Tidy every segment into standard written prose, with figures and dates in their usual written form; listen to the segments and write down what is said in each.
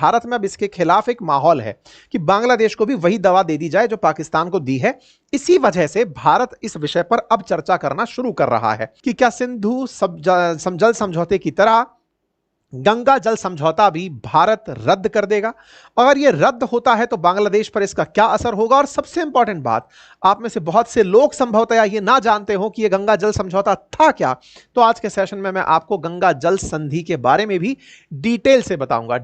भारत में अब इसके खिलाफ एक माहौल है कि बांग्लादेश को भी वही दवा दे दी जाए जो पाकिस्तान को दी है। इसी वजह से भारत इस विषय पर अब चर्चा करना शुरू कर रहा है कि क्या सिंधु जल समझौते की तरह गंगा जल समझौता भी भारत रद्द कर देगा। अगर यह रद्द होता है तो बांग्लादेश पर इसका क्या असर होगा। और सबसे इंपॉर्टेंट बात, आप में से बहुत से लोग संभवतः ये ना जानते हो कि यह गंगा जल समझौता था क्या। तो आज के सेशन में मैं आपको गंगा जल संधि के बारे में भी डिटेल से बताऊंगा।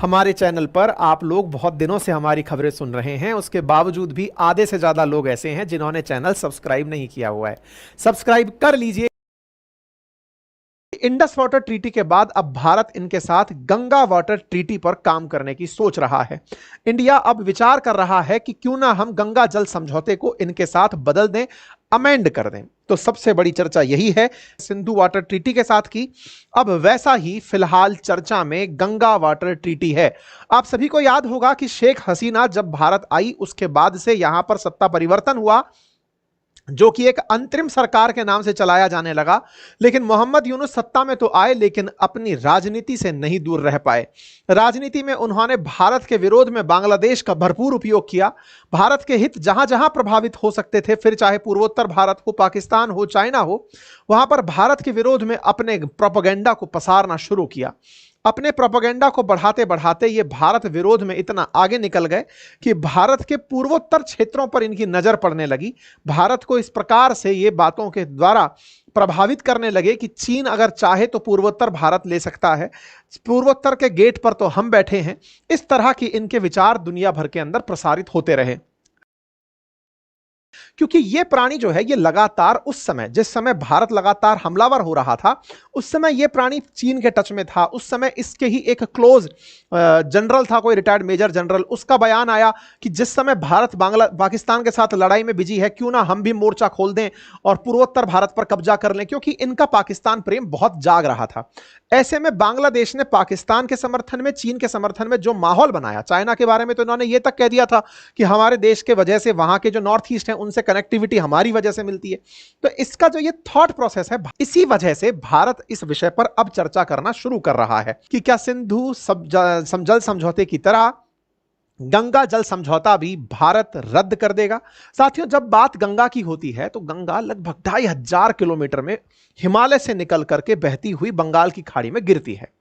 हमारे चैनल पर आप लोग बहुत दिनों से हमारी खबरें सुन रहे हैं, उसके बावजूद भी आधे से ज्यादा लोग ऐसे हैं जिन्होंने चैनल सब्सक्राइब नहीं किया हुआ है। सब्सक्राइब कर लीजिए। इंडस वाटर ट्रीटी के बाद अब भारत इनके साथ गंगा वाटर ट्रीटी पर काम करने की सोच रहा है। इंडिया अब विचार कर रहा है कि क्यों ना हम गंगा जल समझौते को इनके साथ बदल दें, अमेंड कर दें। तो सबसे बड़ी चर्चा यही है सिंधु वाटर ट्रीटी के साथ की। अब वैसा ही फिलहाल चर्चा में गंगा वाटर ट्रीटी है। आप सभी को याद होगा कि शेख हसीना जब भारत आई उसके बाद से यहां पर सत्ता परिवर्तन हुआ, जो कि एक अंतरिम सरकार के नाम से चलाया जाने लगा। लेकिन मोहम्मद यूनुस सत्ता में तो आए, लेकिन अपनी राजनीति से नहीं दूर रह पाए। राजनीति में उन्होंने भारत के विरोध में बांग्लादेश का भरपूर उपयोग किया। भारत के हित जहां जहां प्रभावित हो सकते थे, फिर चाहे पूर्वोत्तर भारत हो, पाकिस्तान हो, चाइना हो, वहां पर भारत के विरोध में अपने प्रोपेगेंडा को पसारना शुरू किया। अपने प्रोपेगेंडा को बढ़ाते बढ़ाते ये भारत विरोध में इतना आगे निकल गए कि भारत के पूर्वोत्तर क्षेत्रों पर इनकी नजर पड़ने लगी। भारत को इस प्रकार से ये बातों के द्वारा प्रभावित करने लगे कि चीन अगर चाहे तो पूर्वोत्तर भारत ले सकता है, पूर्वोत्तर के गेट पर तो हम बैठे हैं। इस तरह की इनके विचार दुनिया भर के अंदर प्रसारित होते रहे, क्योंकि ये प्राणी जो है ये लगातार उस समय, जिस समय भारत लगातार हमलावर हो रहा था, उस समय ये प्राणी चीन के टच में था। उस समय इसके ही एक क्लोज जनरल था, कोई रिटायर्ड मेजर जनरल, उसका बयान आया कि जिस समय भारत पाकिस्तान के साथ लड़ाई में बिजी है, क्यों ना हम भी मोर्चा खोल दें और पूर्वोत्तर भारत पर कब्जा कर लें, क्योंकि इनका पाकिस्तान प्रेम बहुत जाग रहा था। ऐसे में बांग्लादेश ने पाकिस्तान के समर्थन में, चीन के समर्थन में जो माहौल बनाया, चाइना के बारे में तो इन्होंने ये तक कह दिया था कि हमारे देश के वजह से वहां के जो नॉर्थ ईस्ट है उनसे कनेक्टिविटी हमारी वजह से मिलती है। तो इसका जो ये थॉट प्रोसेस है, इसी वजह से भारत इस विषय पर अब चर्चा करना शुरू कर रहा है कि क्या सिंधु जल समझौते की तरह गंगा जल समझौता भी भारत रद्द कर देगा। साथियों, जब बात गंगा की होती है तो गंगा लगभग 2500 किलोमीटर में हिमालय से निकल करके बहती हुई बंगाल की खाड़ी में गिरती है।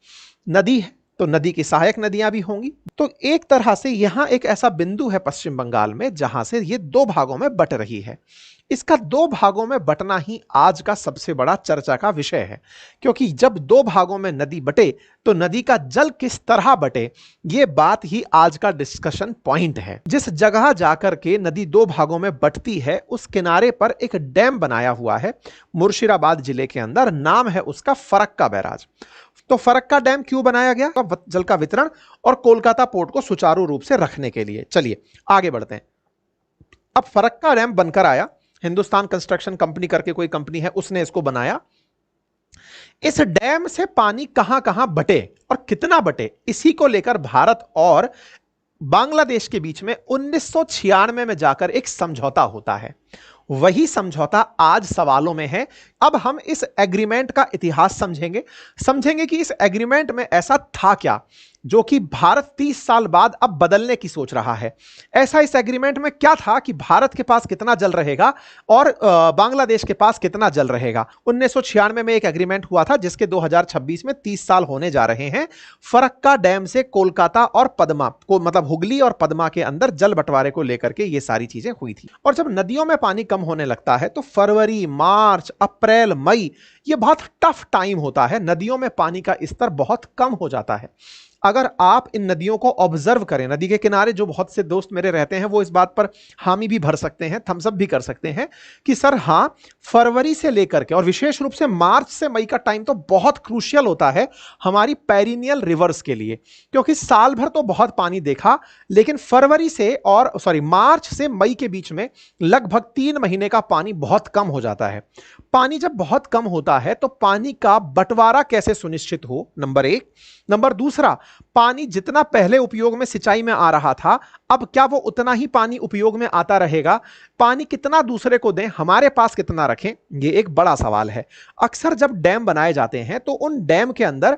नदी है तो नदी की सहायक नदियां भी होंगी। तो एक तरह से यहां एक ऐसा बिंदु है पश्चिम बंगाल में जहां से ये दो भागों में बट रही है। इसका दो भागों में बटना ही आज का सबसे बड़ा चर्चा का विषय है, क्योंकि जब दो भागों में नदी बटे तो नदी का जल किस तरह बटे, यह बात ही आज का डिस्कशन पॉइंट है। जिस जगह जाकर के नदी दो भागों में बटती है उस किनारे पर एक डैम बनाया हुआ है मुर्शिदाबाद जिले के अंदर, नाम है उसका फरक्का बैराज। तो फरक्का डैम क्यों बनाया गया? जल का वितरण और कोलकाता पोर्ट को सुचारू रूप से रखने के लिए। चलिए आगे बढ़ते हैं। अब फरक्का डैम बनकर आया, हिंदुस्तान कंस्ट्रक्शन कंपनी करके कोई कंपनी है, उसने इसको बनाया। इस डैम से पानी कहां कहां बटे और कितना बटे, इसी को लेकर भारत और बांग्लादेश के बीच में 1996 में जाकर एक समझौता होता है। वही समझौता आज सवालों में है। अब हम इस एग्रीमेंट का इतिहास समझेंगे कि इस एग्रीमेंट में ऐसा था क्या जो कि भारत 30 साल बाद अब बदलने की सोच रहा है। ऐसा इस एग्रीमेंट में क्या था कि भारत के पास कितना जल रहेगा और बांग्लादेश के पास कितना जल रहेगा। 1996 में एक एग्रीमेंट हुआ था जिसके 2026 में 30 साल होने जा रहे हैं। फरक्का डैम से कोलकाता और पद्मा को, मतलब हुगली और पद्मा के अंदर जल बंटवारे को लेकर के ये सारी चीजें हुई थी। और जब नदियों में पानी कम होने लगता है तो फरवरी, मार्च, अप्रैल, मई ये बहुत टफ टाइम होता है। नदियों में पानी का स्तर बहुत कम हो जाता है। अगर आप इन नदियों को ऑब्जर्व करें, नदी के किनारे जो बहुत से दोस्त मेरे रहते हैं वो इस बात पर हामी भी भर सकते हैं, थम्स अप भी कर सकते हैं कि सर हाँ, फरवरी से लेकर के और विशेष रूप से मार्च से मई का टाइम तो बहुत क्रूशियल होता है हमारी पेरिनियल रिवर्स के लिए, क्योंकि साल भर तो बहुत पानी देखा, लेकिन फरवरी से मार्च से मई के बीच में लगभग 3 महीने का पानी बहुत कम हो जाता है। पानी जब बहुत कम होता है तो पानी का बंटवारा कैसे सुनिश्चित हो, नंबर एक। नंबर दूसरा, पानी जितना पहले उपयोग में सिंचाई में आ रहा था, अब क्या वो उतना ही पानी उपयोग में आता रहेगा? पानी कितना दूसरे को दें, हमारे पास कितना रखें, ये एक बड़ा सवाल है। अक्सर जब डैम बनाए जाते हैं तो उन डैम के अंदर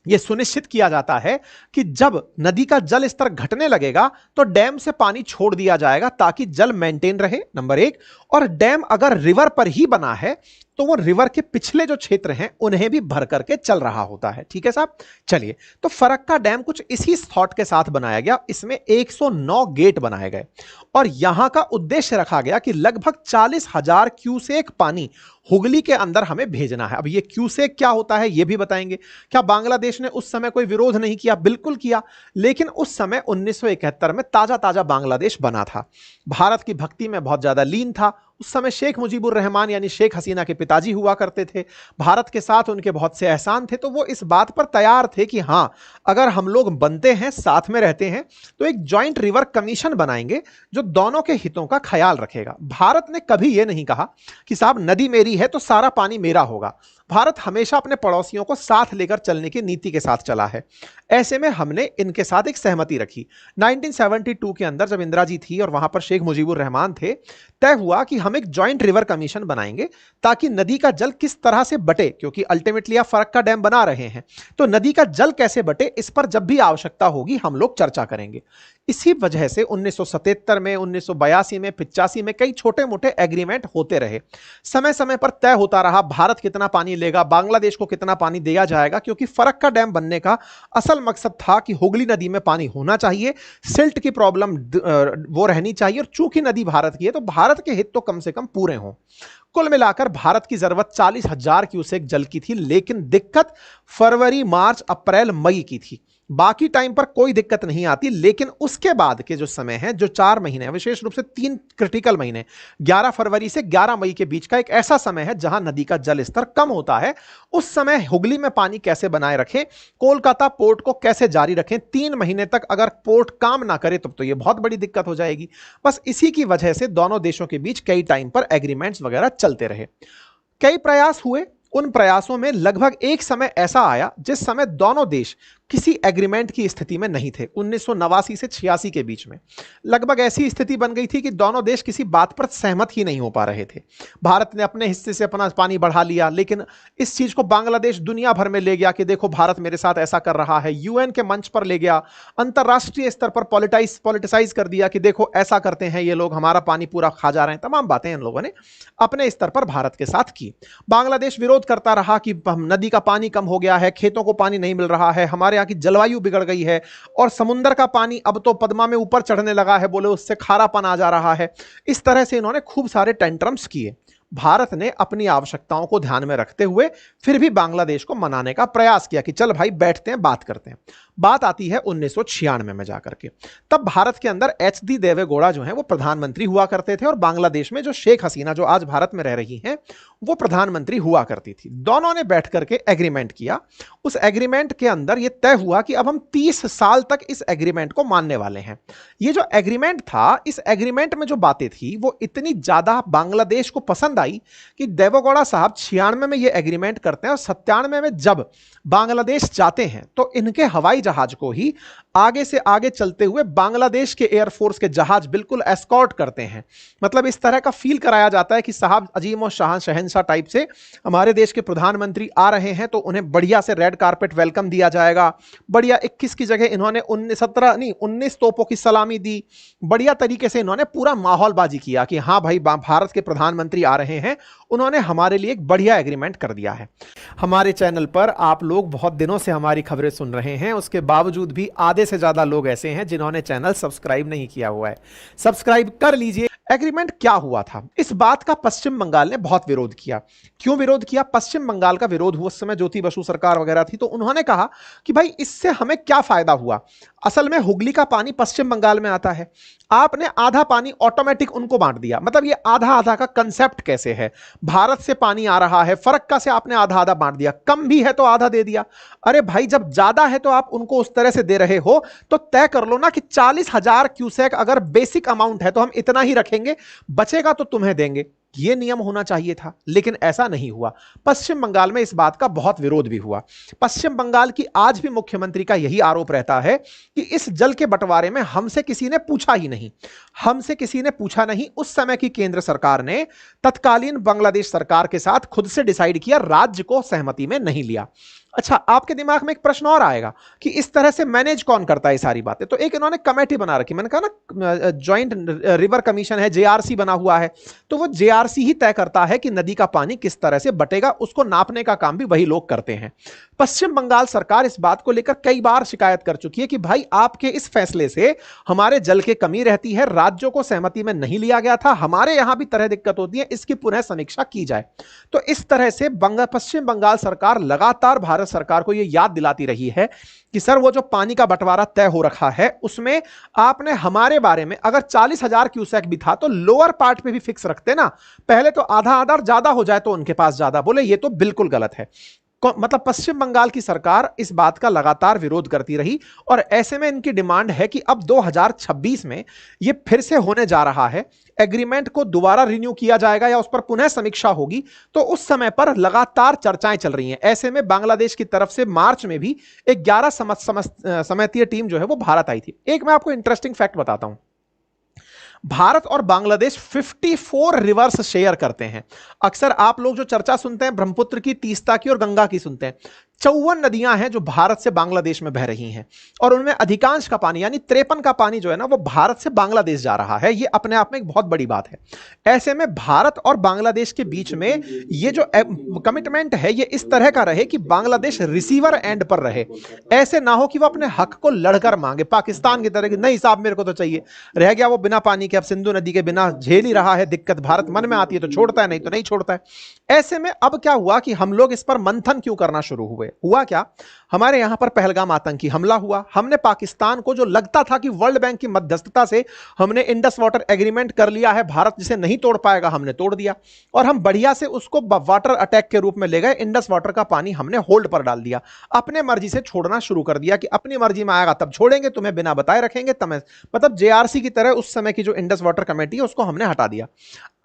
यह सुनिश्चित किया जाता है कि जब नदी का जल स्तर घटने लगेगा तो डैम से पानी छोड़ दिया जाएगा ताकि जल मेंटेन रहे, नंबर एक। और डैम अगर रिवर पर ही बना है तो वो रिवर के पिछले जो क्षेत्र हैं उन्हें भी भर करके चल रहा होता है। ठीक है साहब, चलिए। तो फरक्का डैम कुछ इसी थॉट के साथ बनाया गया। इसमें 109 गेट बनाए गए और यहां का उद्देश्य रखा गया कि लगभग 40,000 क्यूसेक पानी हुगली के अंदर हमें भेजना है। अब ये क्यूसेक क्या होता है ये भी बताएंगे। क्या बांग्लादेश ने उस समय कोई विरोध नहीं किया? बिल्कुल किया, लेकिन उस समय 1971 में ताजा ताजा बांग्लादेश बना था, भारत की भक्ति में बहुत ज्यादा लीन था। उस समय शेख मुजीबुर रहमान यानी शेख हसीना के पिताजी हुआ करते थे, भारत के साथ उनके बहुत से एहसान थे, तो वो इस बात पर तैयार थे कि हां, अगर हम लोग बनते हैं, साथ में रहते हैं, तो एक जॉइंट रिवर कमीशन बनाएंगे जो दोनों के हितों का ख्याल रखेगा। भारत ने कभी यह नहीं कहा कि साहब नदी मेरी है तो सारा पानी मेरा होगा। भारत हमेशा अपने पड़ोसियों को साथ लेकर चलने की नीति के साथ चला है। ऐसे में हमने इनके साथ एक सहमति रखी। 1972 के अंदर जब इंदिरा जी थी और वहां पर शेख मुजीबुर रहमान थे, तय हुआ कि हम एक जॉइंट रिवर कमीशन बनाएंगे ताकि नदी का जल किस तरह से बटे, क्योंकि अल्टीमेटली आप फरक्का डैम बना रहे हैं, तो नदी का जल कैसे बटे इस पर जब भी आवश्यकता होगी हम लोग चर्चा करेंगे। इसी वजह से 1977 में, 1982 में, 85 में कई छोटे मोटे एग्रीमेंट होते रहे। समय समय पर तय होता रहा भारत कितना पानी लेगा, बांग्लादेश को कितना पानी दिया जाएगा, क्योंकि फरक्का डैम बनने का असल मकसद था कि हुगली नदी में पानी होना चाहिए, सिल्ट की प्रॉब्लम वो रहनी चाहिए, और चूंकि नदी भारत की है तो भारत के हित तो कम से कम पूरे हों। कुल मिलाकर भारत की जरूरत 40,000 क्यूसेक जल की थी, लेकिन दिक्कत फरवरी, मार्च, अप्रैल, मई की थी। बाकी टाइम पर कोई दिक्कत नहीं आती, लेकिन उसके बाद के जो समय है, जो 4 महीने, विशेष रूप से 3 क्रिटिकल महीने, 11 फरवरी से 11 मई के बीच का एक ऐसा समय है जहां नदी का जल स्तर कम होता है। उस समय हुगली में पानी कैसे बनाए रखें, कोलकाता पोर्ट को कैसे जारी रखें, 3 महीने तक अगर पोर्ट काम ना करे तब तो यह बहुत बड़ी दिक्कत हो जाएगी। बस इसी की वजह से दोनों देशों के बीच कई टाइम पर एग्रीमेंट्स वगैरह चलते रहे। कई प्रयास हुए, उन प्रयासों में लगभग एक समय ऐसा आया जिस समय दोनों देश किसी एग्रीमेंट की स्थिति में नहीं थे। 1989 से 86 के बीच में लगभग ऐसी स्थिति बन गई थी कि दोनों देश किसी बात पर सहमत ही नहीं हो पा रहे थे। भारत ने अपने हिस्से से अपना पानी बढ़ा लिया, लेकिन इस चीज को बांग्लादेश दुनिया भर में ले गया कि देखो भारत मेरे साथ ऐसा कर रहा है, यूएन के मंच पर ले गया, अंतरराष्ट्रीय स्तर पर पॉलिटिसाइज कर दिया कि देखो ऐसा करते हैं ये लोग, हमारा पानी पूरा खा जा रहे हैं। तमाम बातें इन लोगों ने अपने स्तर पर भारत के साथ की। बांग्लादेश विरोध करता रहा कि नदी का पानी कम हो गया है, खेतों को पानी नहीं मिल रहा है, हमारे की जलवायु बिगड़ गई है और समुद्र का पानी अब तो पद्मा में ऊपर चढ़ने लगा है, बोले उससे खारापन आ जा रहा है। इस तरह से इन्होंने खूब सारे टेंट्रम्स किए। भारत ने अपनी आवश्यकताओं को ध्यान में रखते हुए फिर भी बांग्लादेश को मनाने का प्रयास किया कि चल भाई बैठते हैं, बात करते हैं। बात आती है 1996 में जाकर के। तब भारत के अंदर एच.डी. देवेगौड़ा जो है वो प्रधानमंत्री हुआ करते थे और बांग्लादेश में जो शेख हसीना जो आज भारत में रह रही हैं वो प्रधानमंत्री हुआ करती थी। दोनों ने बैठ करके एग्रीमेंट किया। उस एग्रीमेंट के अंदर यह तय हुआ कि अब हम 30 साल तक इस एग्रीमेंट को मानने वाले हैं। ये जो एग्रीमेंट था, इस एग्रीमेंट में जो बातें थी वो इतनी ज्यादा बांग्लादेश को पसंद आई कि देवेगौड़ा साहब 96 में ये एग्रीमेंट करते हैं और 97 में जब बांग्लादेश जाते हैं तो इनके हवाई जहाज को ही आगे से आगे चलते हुए बांग्लादेश के एयरफोर्स के जहाज बिल्कुल एस्कॉर्ट करते हैं। मतलब इस तरह का फील कराया जाता है कि साहब अजीम और शहंशाह टाइप से हमारे देश के प्रधानमंत्री आ रहे हैं तो उन्हें बढ़िया से रेड कारपेट वेलकम दिया जाएगा। बढ़िया 21 की जगह इन्होंने 19 तोपों की सलामी दी। बढ़िया तरीके से इन्होंने पूरा माहौलबाजी किया कि हाँ भाई भारत के प्रधानमंत्री आ रहे हैं, उन्होंने हमारे लिए एक बढ़िया एग्रीमेंट कर दिया है। हमारे चैनल पर आप लोग बहुत दिनों से हमारी खबरें सुन रहे हैं, उसके बावजूद भी आधे से ज्यादा लोग ऐसे हैं जिन्होंने चैनल सब्सक्राइब नहीं किया हुआ है। सब्सक्राइब कर लीजिए। एग्रीमेंट क्या हुआ था, इस बात का पश्चिम बंगाल ने बहुत विरोध किया। क्यों विरोध किया? पश्चिम बंगाल का विरोध हुआ, उस समय ज्योति बसु सरकार वगैरह थी, तो उन्होंने कहा कि भाई इससे हमें क्या फायदा हुआ। असल में हुगली का पानी पश्चिम बंगाल में आता है, आपने आधा पानी ऑटोमेटिक उनको बांट दिया। मतलब ये आधा आधा का कंसेप्ट कैसे है? भारत से पानी आ रहा है, फरक्का से आपने आधा आधा बांट दिया, कम भी है तो आधा दे दिया। अरे भाई जब ज्यादा है तो आप उनको उस तरह से दे रहे हो तो तय कर लो ना कि 40,000 क्यूसेक अगर बेसिक अमाउंट है तो हम इतना ही रखेंगे, बचेगा तो तुम्हें देंगे। यह नियम होना चाहिए था, लेकिन ऐसा नहीं हुआ। पश्चिम बंगाल में इस बात का बहुत विरोध भी हुआ। पश्चिम बंगाल की आज भी मुख्यमंत्री का यही आरोप रहता है कि इस जल के बंटवारे में हमसे किसी ने पूछा ही नहीं, हमसे किसी ने पूछा नहीं। उस समय की केंद्र सरकार ने तत्कालीन बांग्लादेश सरकार के साथ खुद से डिसाइड किया, राज्य को सहमति में नहीं लिया। अच्छा, आपके दिमाग में एक प्रश्न और आएगा कि इस तरह से मैनेज कौन करता है ये सारी बातें। तो एक इन्होंने कमेटी बना रखी, मैंने कहा ना जॉइंट रिवर कमीशन है, जेआरसी बना हुआ है। तो वो जेआरसी ही तय करता है कि नदी का पानी किस तरह से बटेगा, उसको नापने का काम भी वही लोग करते हैं। पश्चिम बंगाल सरकार इस बात को लेकर कई बार शिकायत कर चुकी है कि भाई आपके इस फैसले से हमारे जल की कमी रहती है, राज्यों को सहमति में नहीं लिया गया था, हमारे यहां भी तरह दिक्कत होती है, इसकी पुनः समीक्षा की जाए। तो इस तरह से पश्चिम बंगाल सरकार लगातार भारत सरकार को यह याद दिलाती रही है कि सर वो जो पानी का बंटवारा तय हो रखा है उसमें आपने हमारे बारे में अगर 40,000 क्यूसेक भी था तो लोअर पार्ट पे भी फिक्स रखते ना, पहले तो आधा आधा ज्यादा हो जाए तो उनके पास ज्यादा। बोले ये तो बिल्कुल गलत है। मतलब पश्चिम बंगाल की सरकार इस बात का लगातार विरोध करती रही और ऐसे में इनकी डिमांड है कि अब 2026 में यह फिर से होने जा रहा है, एग्रीमेंट को दोबारा रिन्यू किया जाएगा या उस पर पुनः समीक्षा होगी। तो उस समय पर लगातार चर्चाएं चल रही हैं। ऐसे में बांग्लादेश की तरफ से मार्च में भी एक 11 समितीय टीम जो है वो भारत आई थी। एक मैं आपको इंटरेस्टिंग फैक्ट बताता हूं, भारत और बांग्लादेश 54 रिवर्स शेयर करते हैं। अक्सर आप लोग जो चर्चा सुनते हैं ब्रह्मपुत्र की, तीस्ता की और गंगा की सुनते हैं। 54 नदियां हैं जो भारत से बांग्लादेश में बह रही हैं और उनमें अधिकांश का पानी यानी 53 का पानी जो है ना वो भारत से बांग्लादेश जा रहा है। ये अपने आप में एक बहुत बड़ी बात है। ऐसे में भारत और बांग्लादेश के बीच में ये जो कमिटमेंट है ये इस तरह का रहे कि बांग्लादेश रिसीवर एंड पर रहे। ऐसे ना हो कि वो अपने हक को लड़कर मांगे पाकिस्तान की तरह की, नहीं साहब मेरे को तो चाहिए, रह गया वो बिना पानी के, अब सिंधु नदी के बिना झेल ही रहा है दिक्कत, भारत मन में आती है तो छोड़ता है, नहीं तो नहीं छोड़ता है। ऐसे में अब क्या हुआ कि हम लोग इस पर मंथन क्यों करना शुरू हुए। हुआ क्या, हमारे यहां पर पहलगाम आतंकी हमला हुआ। हमने पाकिस्तान को जो लगता था कि वर्ल्ड बैंक की मध्यस्थता से हमने इंडस वाटर एग्रीमेंट कर लिया है, भारत जिसे नहीं तोड़ पाएगा, हमने तोड़ दिया और हम बढ़िया से उसको वाटर अटैक के रूप में ले गए। इंडस वाटर का पानी हमने होल्ड पर डाल दिया, अपने मर्जी से छोड़ना शुरू कर दिया कि अपनी मर्जी में आएगा तब छोड़ेंगे, तुम्हें बिना बताए रखेंगे तब। मतलब जेआरसी की तरह उस समय की जो इंडस वाटर कमेटी है उसको हमने हटा दिया।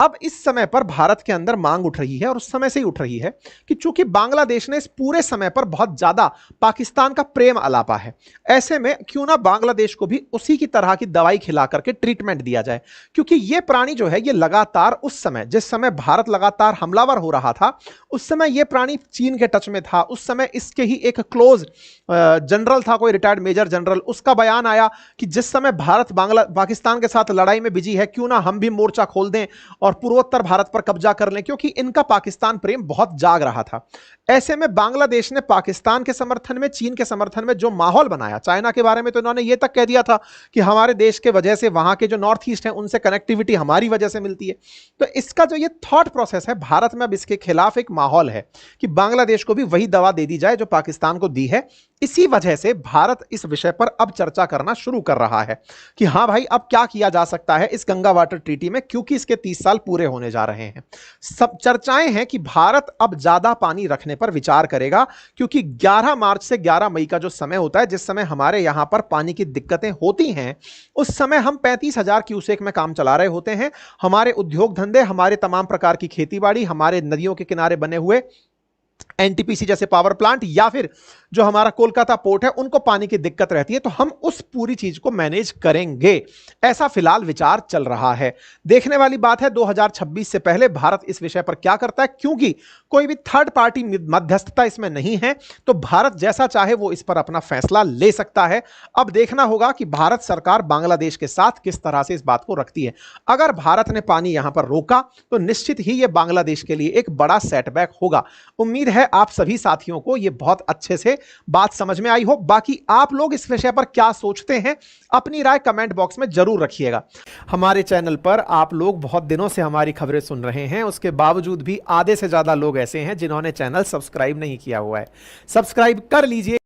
अब इस समय पर भारत के अंदर मांग उठ रही है और उस समय से ही उठ रही है कि चूंकि बांग्लादेश ने इस पूरे समय पर बहुत ज्यादा पाकिस्तान का प्रेम अलापा है, ऐसे में क्यों ना बांग्लादेश को भी उसी की तरह की दवाई खिला करके ट्रीटमेंट दिया जाए। क्योंकि ये प्राणी जो है ये लगातार उस समय, जिस समय भारत लगातार हमलावर हो रहा था, उस समय ये प्राणी चीन के टच में था। उस समय इसके ही एक क्लोज जनरल था, कोई रिटायर्ड मेजर जनरल, उसका बयान आया कि जिस समय भारत पाकिस्तान के साथ लड़ाई में बिजी है, क्यों ना हम भी मोर्चा खोल दें और पूर्वोत्तर भारत पर कब्जा कर लें, क्योंकि इनका पाकिस्तान प्रेम बहुत जाग रहा था। ऐसे में बांग्लादेश ने पाकिस्तान के समर्थन में, चीन के समर्थन में जो माहौल बनाया, चाइना के बारे में तो इन्होंने ये तक कह दिया था कि हमारे देश के वजह से वहां के जो नॉर्थ ईस्ट हैं उनसे कनेक्टिविटी हमारी वजह से मिलती है। तो इसका जो ये थॉट प्रोसेस है भारत में, अब इसके खिलाफ एक माहौल है कि बांग्लादेश को भी वही दवा दे दी जाए जो पाकिस्तान को दी है। इसी वजह से भारत इस विषय पर अब चर्चा करना शुरू कर रहा है कि हां भाई अब क्या किया जा सकता है इस गंगा वाटर ट्रीटी में, क्योंकि इसके 30 साल पूरे होने जा रहे हैं। सब चर्चाएं हैं कि भारत अब ज्यादा पानी रखने पर विचार करेगा, क्योंकि 11 मार्च से 11 मई का जो समय होता है, जिस समय हमारे यहां पर पानी की दिक्कतें होती हैं, उस समय हम 35,000 क्यूसेक में काम चला रहे होते हैं। हमारे उद्योग धंधे, हमारे तमाम प्रकार की खेतीबाड़ी, हमारे नदियों के किनारे बने हुए एनटीपीसी जैसे पावर प्लांट या फिर जो हमारा कोलकाता पोर्ट है, उनको पानी की दिक्कत रहती है। तो हम उस पूरी चीज को मैनेज करेंगे, ऐसा फिलहाल विचार चल रहा है। देखने वाली बात है 2026 से पहले भारत इस विषय पर क्या करता है, क्योंकि कोई भी थर्ड पार्टी मध्यस्थता इसमें नहीं है। तो भारत जैसा चाहे वो इस पर अपना फैसला ले सकता है। अब देखना होगा कि भारत सरकार बांग्लादेश के साथ किस तरह से इस बात को रखती है। अगर भारत ने पानी यहां पर रोका तो निश्चित ही यह बांग्लादेश के लिए एक बड़ा सेटबैक होगा। उम्मीद है आप सभी साथियों को यह बहुत अच्छे से बात समझ में आई हो। बाकी आप लोग इस विषय पर क्या सोचते हैं, अपनी राय कमेंट बॉक्स में जरूर रखिएगा। हमारे चैनल पर आप लोग बहुत दिनों से हमारी खबरें सुन रहे हैं, उसके बावजूद भी आधे से ज्यादा लोग ऐसे हैं जिन्होंने चैनल सब्सक्राइब नहीं किया हुआ है। सब्सक्राइब कर लीजिए।